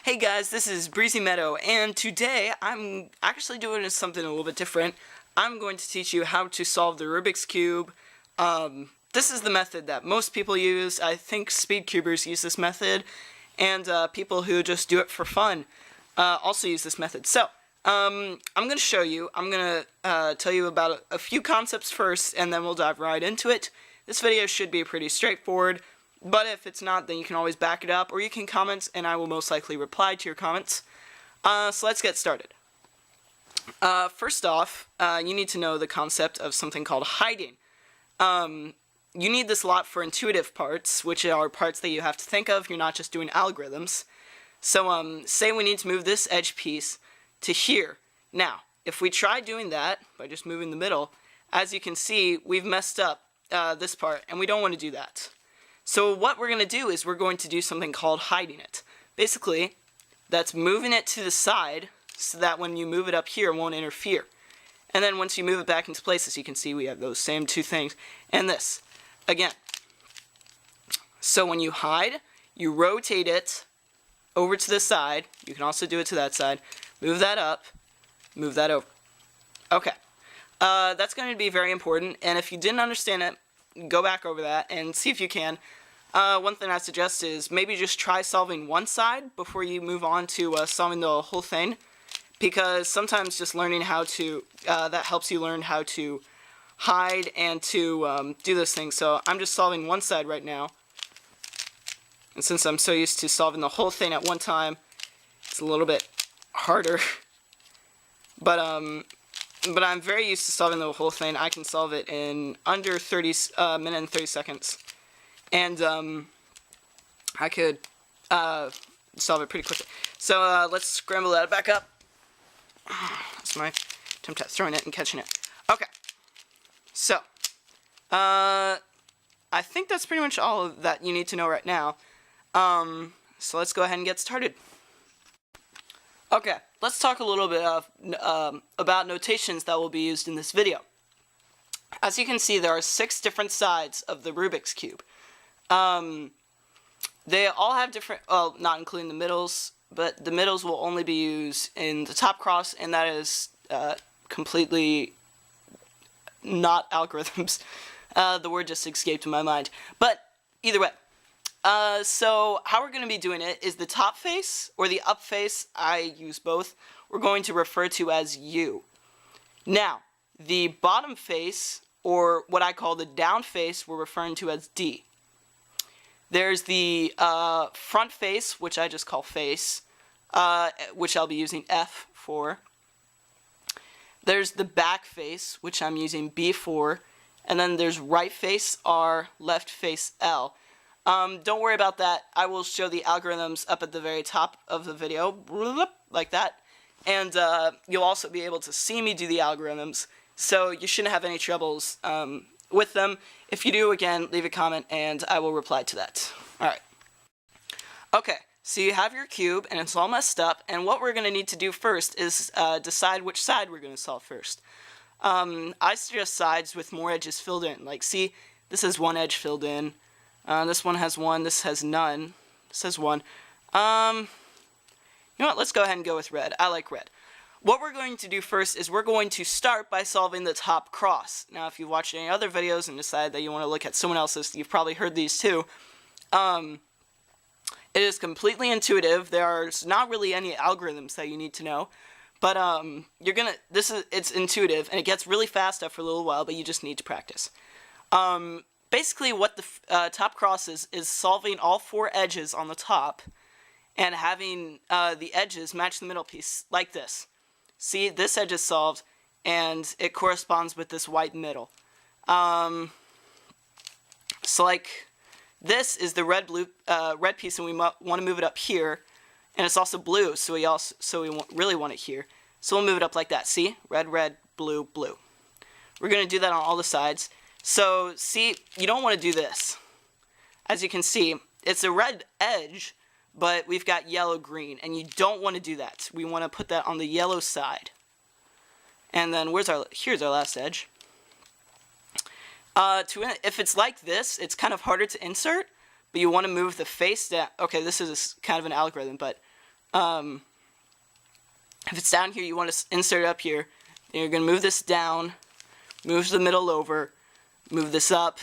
Hey guys, this is Breezy Meadow, and today I'm actually doing something a little bit different. I'm going to teach you how to solve the Rubik's Cube. This is the method that most people use. I think speedcubers use this method, and people who just do it for fun also use this method. So, I'm going to show you. I'm going to tell you about a few concepts first, and then we'll dive right into it. This video should be pretty straightforward. But if it's not, then you can always back it up, or you can comment, and I will most likely reply to your comments. So let's get started. First off, you need to know the concept of something called hiding. You need this a lot for intuitive parts, which are parts that you have to think of. You're not just doing algorithms. So, say we need to move this edge piece to here. Now, if we try doing that by just moving the middle, as you can see, we've messed up this part, and we don't want to do that. So what we're going to do is we're going to do something called hiding it. Basically, that's moving it to the side so that when you move it up here, it won't interfere. And then once you move it back into place, as you can see, we have those same two things. And this, again. So when you hide, you rotate it over to the side. You can also do it to that side. Move that up, move that over. Okay. That's going to be very important, and if you didn't understand it, go back over that and see if you can. One thing I suggest is maybe just try solving one side before you move on to solving the whole thing, because sometimes just learning how to, that helps you learn how to hide and to do this thing. So I'm just solving one side right now, and since I'm so used to solving the whole thing at one time, it's a little bit harder, but I'm very used to solving the whole thing. I can solve it in under 30 minute and 30 seconds. And I could solve it pretty quickly. So let's scramble that back up. That's my attempt at throwing it and catching it. Okay. So, I think that's pretty much all that you need to know right now. So let's go ahead and get started. Okay, let's talk a little bit about notations that will be used in this video. As you can see, there are 6 different sides of the Rubik's Cube. They all have different, well, not including the middles, but the middles will only be used in the top cross, and that is completely not algorithms. The word just escaped my mind. But either way. So how we're going to be doing it is the top face or the up face, I use both, we're going to refer to as U. Now, the bottom face, or what I call the down face, we're referring to as D. There's the front face, which I just call face, which I'll be using F for. There's the back face, which I'm using B for. And then there's right face R, left face L. Don't worry about that. I will show the algorithms up at the very top of the video, like that. And you'll also be able to see me do the algorithms, so you shouldn't have any troubles with them. If you do, again, leave a comment and I will reply to that. Alright. Okay, so you have your cube and it's all messed up, and what we're going to need to do first is decide which side we're going to solve first. I suggest sides with more edges filled in. Like, see, this has one edge filled in. This one has one, this has none, this has one. You know what, let's go ahead and go with red. I like red. What we're going to do first is we're going to start by solving the top cross. Now, if you've watched any other videos and decided that you want to look at someone else's, you've probably heard these too. It is completely intuitive. There's not really any algorithms that you need to know. But, it's intuitive, and it gets really fast after a little while, but you just need to practice. Basically, what the top cross is solving all 4 edges on the top and having the edges match the middle piece, like this. See, this edge is solved, and it corresponds with this white middle. So, like, this is the red piece, and we want to move it up here, and it's also blue, so we really want it here. So we'll move it up like that. See, red, red, blue, blue. We're going to do that on all the sides. So, see, you don't want to do this. As you can see, it's a red edge, but we've got yellow-green, and you don't want to do that. We want to put that on the yellow side. And then, here's our last edge. If it's like this, it's kind of harder to insert, but you want to move the face down. Okay, this is kind of an algorithm, but If it's down here, you want to insert it up here. Then you're going to move this down, move the middle over, move this up,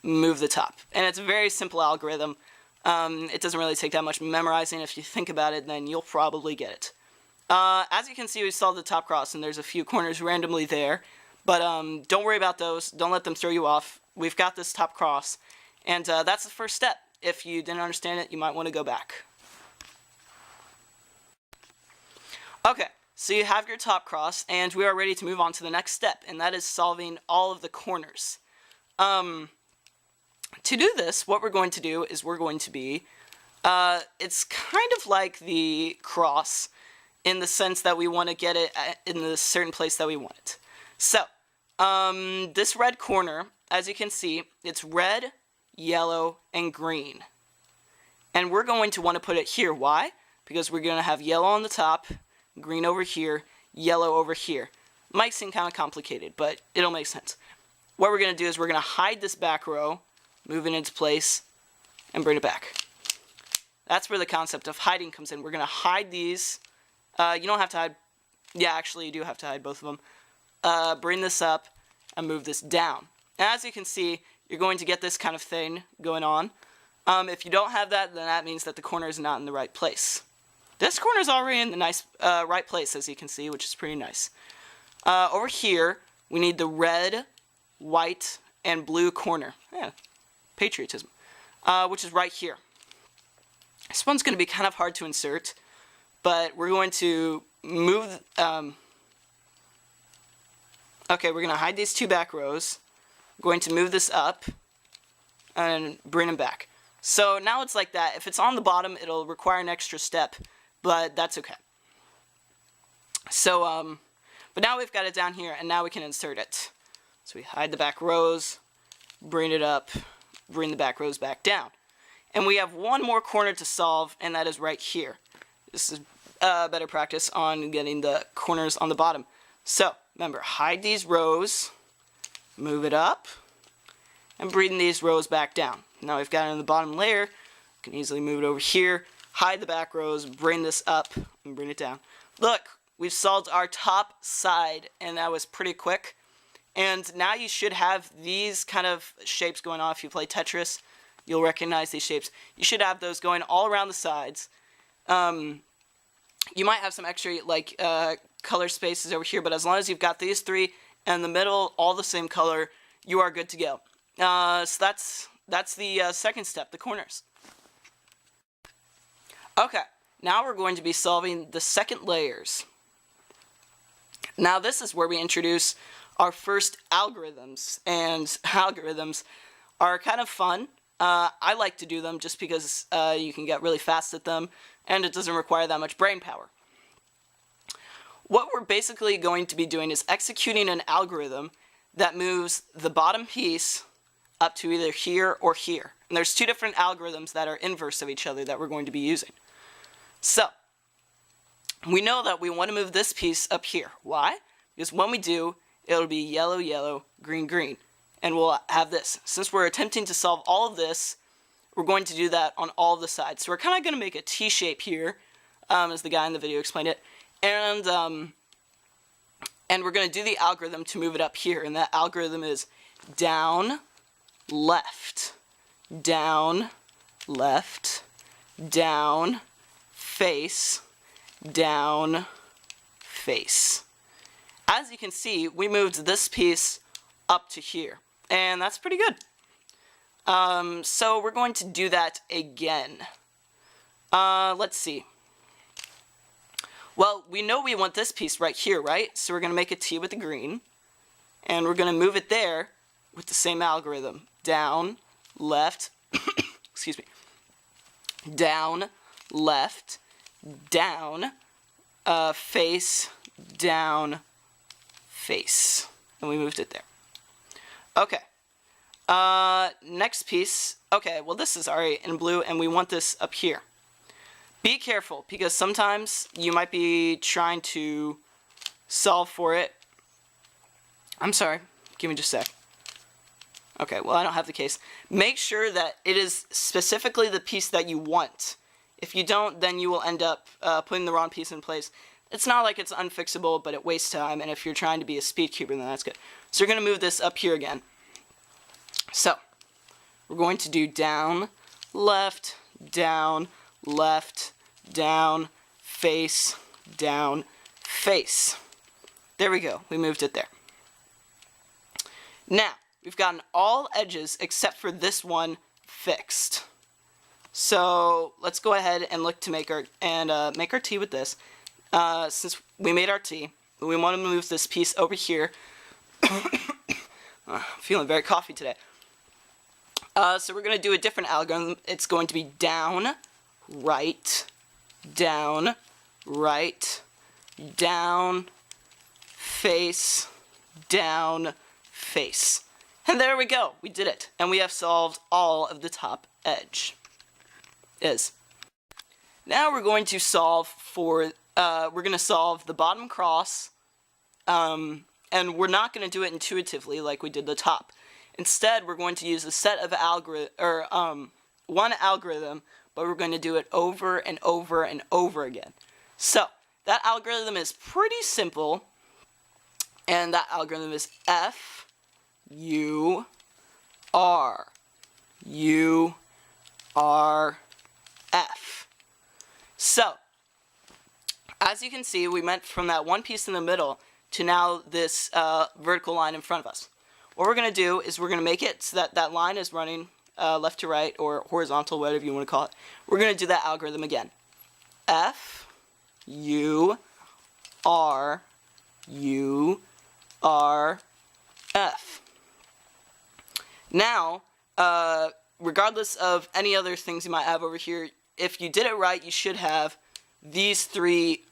move the top. And it's a very simple algorithm. It doesn't really take that much memorizing. If you think about it, then you'll probably get it. As you can see, we solved the top cross, and there's a few corners randomly there. But don't worry about those. Don't let them throw you off. We've got this top cross. And that's the first step. If you didn't understand it, you might want to go back. Okay, so you have your top cross, and we are ready to move on to the next step, and that is solving all of the corners. To do this, what we're going to do is we're going to be, it's kind of like the cross in the sense that we want to get it in the certain place that we want it. So, this red corner, as you can see, it's red, yellow, and green. And we're going to want to put it here. Why? Because we're going to have yellow on the top, green over here, yellow over here. Might seem kind of complicated, but it'll make sense. What we're going to do is we're going to hide this back row, move it into place, and bring it back. That's where the concept of hiding comes in. We're going to hide these. You don't have to hide. Yeah, actually, you do have to hide both of them. Bring this up and move this down. And as you can see, you're going to get this kind of thing going on. If you don't have that, then that means that the corner is not in the right place. This corner is already in the nice right place, as you can see, which is pretty nice. Over here, we need the red, white, and blue corner. Yeah, patriotism. Which is right here. This one's going to be kind of hard to insert, but we're going to move... okay, we're going to hide these two back rows. I'm going to move this up and bring them back. So now it's like that. If it's on the bottom, it'll require an extra step, but that's okay. So, but now we've got it down here, and now we can insert it. So we hide the back rows, bring it up, bring the back rows back down. And we have one more corner to solve, and that is right here. This is better practice on getting the corners on the bottom. So, remember, hide these rows, move it up, and bring these rows back down. Now we've got it in the bottom layer. We can easily move it over here, hide the back rows, bring this up, and bring it down. Look, we've solved our top side, and that was pretty quick. And now you should have these kind of shapes going on. If you play Tetris, you'll recognize these shapes. You should have those going all around the sides. You might have some extra like color spaces over here, but as long as you've got these three and the middle all the same color, you are good to go. So that's the second step, the corners. Okay, now we're going to be solving the second layers. Now this is where we introduce our first algorithms, and algorithms are kind of fun. I like to do them just because you can get really fast at them, and it doesn't require that much brain power. What we're basically going to be doing is executing an algorithm that moves the bottom piece up to either here or here. And there's two different algorithms that are inverse of each other that we're going to be using. So, we know that we want to move this piece up here. Why? Because when we do, it'll be yellow, yellow, green, green. And we'll have this. Since we're attempting to solve all of this, we're going to do that on all of the sides. So we're kind of going to make a T shape here, as the guy in the video explained it. And we're going to do the algorithm to move it up here. And that algorithm is down, left, down, left, down, face, down, face. As you can see, we moved this piece up to here. And that's pretty good. So we're going to do that again. Let's see. Well, we know we want this piece right here, right? So we're going to make a T with the green. And we're going to move it there with the same algorithm. Down, left, excuse me. Down, left, down, face, down, face. And we moved it there. Okay. Next piece. Okay, well this is already in blue, and we want this up here. Be careful, because sometimes you might be trying to solve for it. I'm sorry. Give me just a sec. Okay, well I don't have the case. Make sure that it is specifically the piece that you want If you don't, then you will end up putting the wrong piece in place. It's not like it's unfixable, but it wastes time, and if you're trying to be a speed cuber, then that's good. So we're going to move this up here again. So, we're going to do down, left, down, face, down, face. There we go. We moved it there. Now, we've gotten all edges except for this one fixed. So let's go ahead and look to make our T with this. Since we made our T, we want to move this piece over here. I'm feeling very coffee today. So we're going to do a different algorithm. It's going to be down, right, down, face, down, face. And there we go. We did it. And we have solved all of the top edge. Now we're going to solve for, the bottom cross, and we're not going to do it intuitively like we did the top. Instead, we're going to use a set of one algorithm, but we're going to do it over and over and over again. So, that algorithm is pretty simple, and that algorithm is F, U, R, U, R, F. So, as you can see, we went from that one piece in the middle to now this vertical line in front of us. What we're going to do is we're going to make it so that that line is running left to right, or horizontal, whatever you want to call it. We're going to do that algorithm again. F, U, R, U, R, F. Now, regardless of any other things you might have over here, if you did it right, you should have these three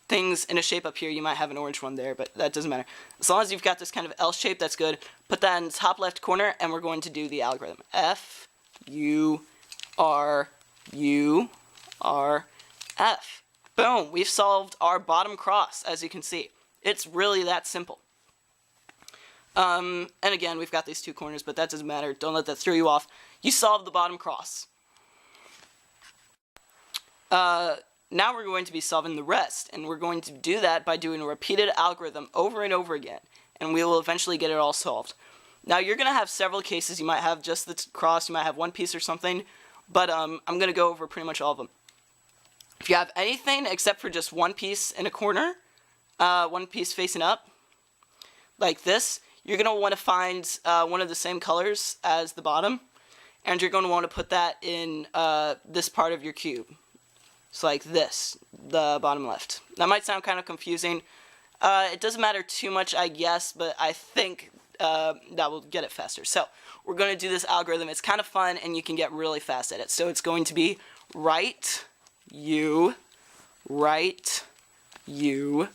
things in a shape up here. You might have an orange one there, but that doesn't matter. As long as you've got this kind of L shape, that's good. Put that in the top left corner, and we're going to do the algorithm. F, U, R, U, R, F. Boom! We've solved our bottom cross, as you can see. It's really that simple. And again, we've got these two corners, but that doesn't matter. Don't let that throw you off. You solved the bottom cross. Now we're going to be solving the rest, and we're going to do that by doing a repeated algorithm over and over again, and we will eventually get it all solved. Now you're going to have several cases. You might have just the cross, you might have one piece or something, but I'm going to go over pretty much all of them. If you have anything except for just one piece in a corner, one piece facing up, like this, you're going to want to find one of the same colors as the bottom, and you're going to want to put that in this part of your cube. So like this, the bottom left. That might sound kind of confusing. It doesn't matter too much, I guess, but I think that will get it faster. So we're going to do this algorithm. It's kind of fun, and you can get really fast at it. So it's going to be right, U, right, U,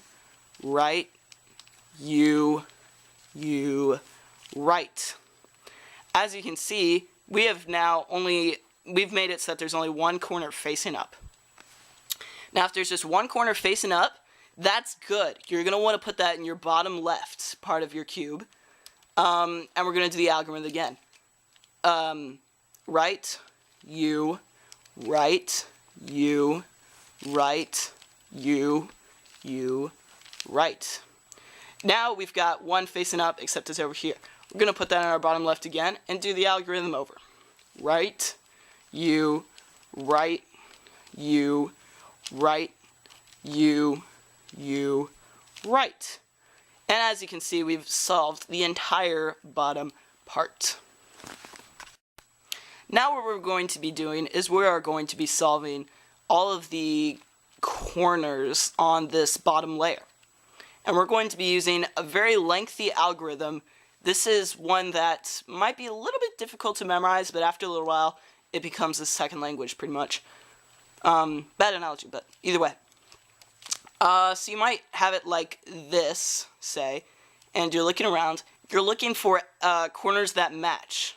right, U, U, right. As you can see, we've made it so that there's only one corner facing up. Now, if there's just one corner facing up, that's good. You're going to want to put that in your bottom left part of your cube. And we're going to do the algorithm again. Right, U, right, U, right, U, U, right. Now we've got one facing up, except it's over here. We're going to put that in our bottom left again and do the algorithm over. Right, U, right, U, right, U, U, right. And as you can see, we've solved the entire bottom part. Now what we're going to be doing is we are going to be solving all of the corners on this bottom layer. And we're going to be using a very lengthy algorithm. This is one that might be a little bit difficult to memorize, but after a little while, it becomes a second language, pretty much. Bad analogy, but either way. So you might have it like this, say, and you're looking around. You're looking for corners that match.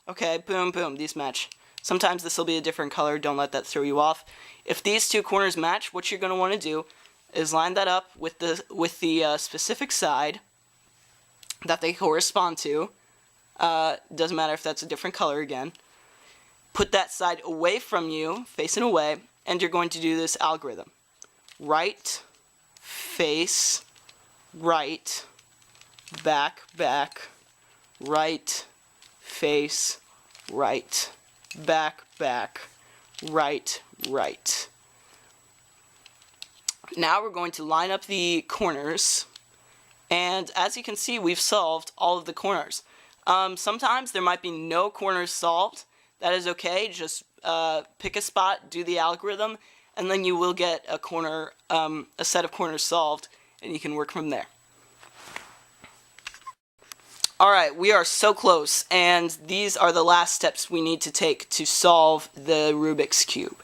Okay, boom, boom, these match. Sometimes this will be a different color. Don't let that throw you off. If these two corners match, what you're going to want to do is line that up with the specific side that they correspond to. Doesn't matter if that's a different color again. put that side away from you, facing away, and you're going to do this algorithm. Right, face, right, back, back, right, face, right, back, back, right, right. Now we're going to line up the corners, and as you can see, we've solved all of the corners. Sometimes there might be no corners solved. That is okay. Just pick a spot, do the algorithm, and then you will get a corner, a set of corners solved, and you can work from there. Alright, we are so close, and these are the last steps we need to take to solve the Rubik's Cube.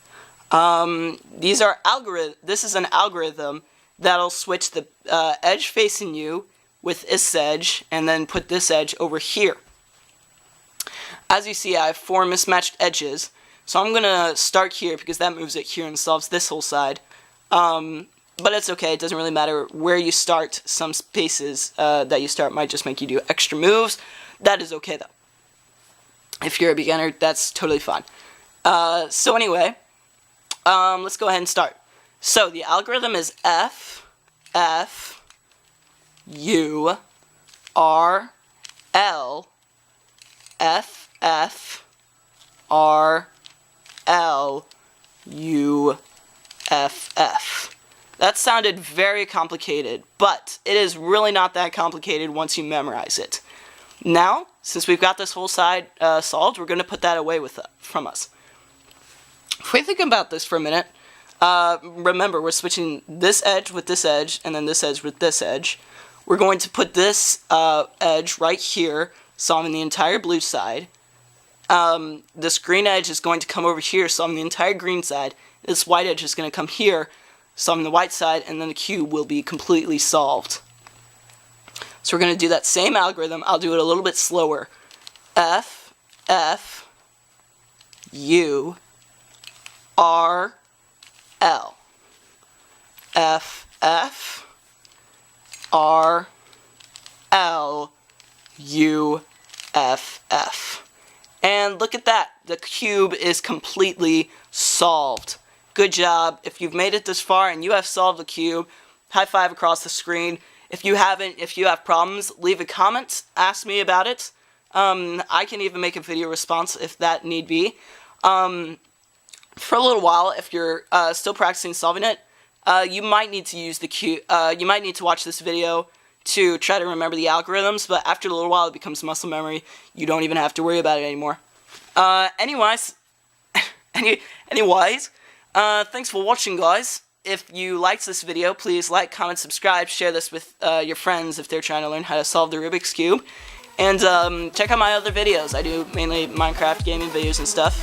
This is an algorithm that'll switch the edge facing you with this edge, and then put this edge over here. As you see, I have 4 mismatched edges, so I'm going to start here because that moves it here and solves this whole side. But it's okay, it doesn't really matter where you start. Some spaces that you start might just make you do extra moves. That is okay though. If you're a beginner, that's totally fine. So anyway, let's go ahead and start. So the algorithm is F, F, U, R, L, F, F, R, L, U, F, F. That sounded very complicated, but it is really not that complicated once you memorize it. Now, since we've got this whole side solved, we're going to put that away from us. If we think about this for a minute, remember we're switching this edge with this edge, and then this edge with this edge. We're going to put this edge right here, solving the entire blue side. This green edge is going to come over here, solving the entire green side. This white edge is going to come here, solving the white side, and then the cube will be completely solved. So we're going to do that same algorithm. I'll do it a little bit slower. F, F, U, R, L. F, F, R, L, U, F, F. And look at that. The cube is completely solved. Good job. If you've made it this far and you have solved the cube, high five across the screen. If you haven't, if you have problems, leave a comment, ask me about it. I can even make a video response if that need be. For a little while, if you're still practicing solving it, you might need to use the cube. You might need to watch this video to try to remember the algorithms, but after a little while it becomes muscle memory. You don't even have to worry about it anymore. Anyways, thanks for watching, guys. If you liked this video, please like, comment, subscribe, share this with your friends if they're trying to learn how to solve the Rubik's Cube. And check out my other videos. I do mainly Minecraft gaming videos and stuff,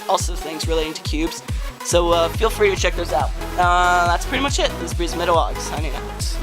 also things relating to cubes. So feel free to check those out. That's pretty much it. This is Breeze Midwalk signing out.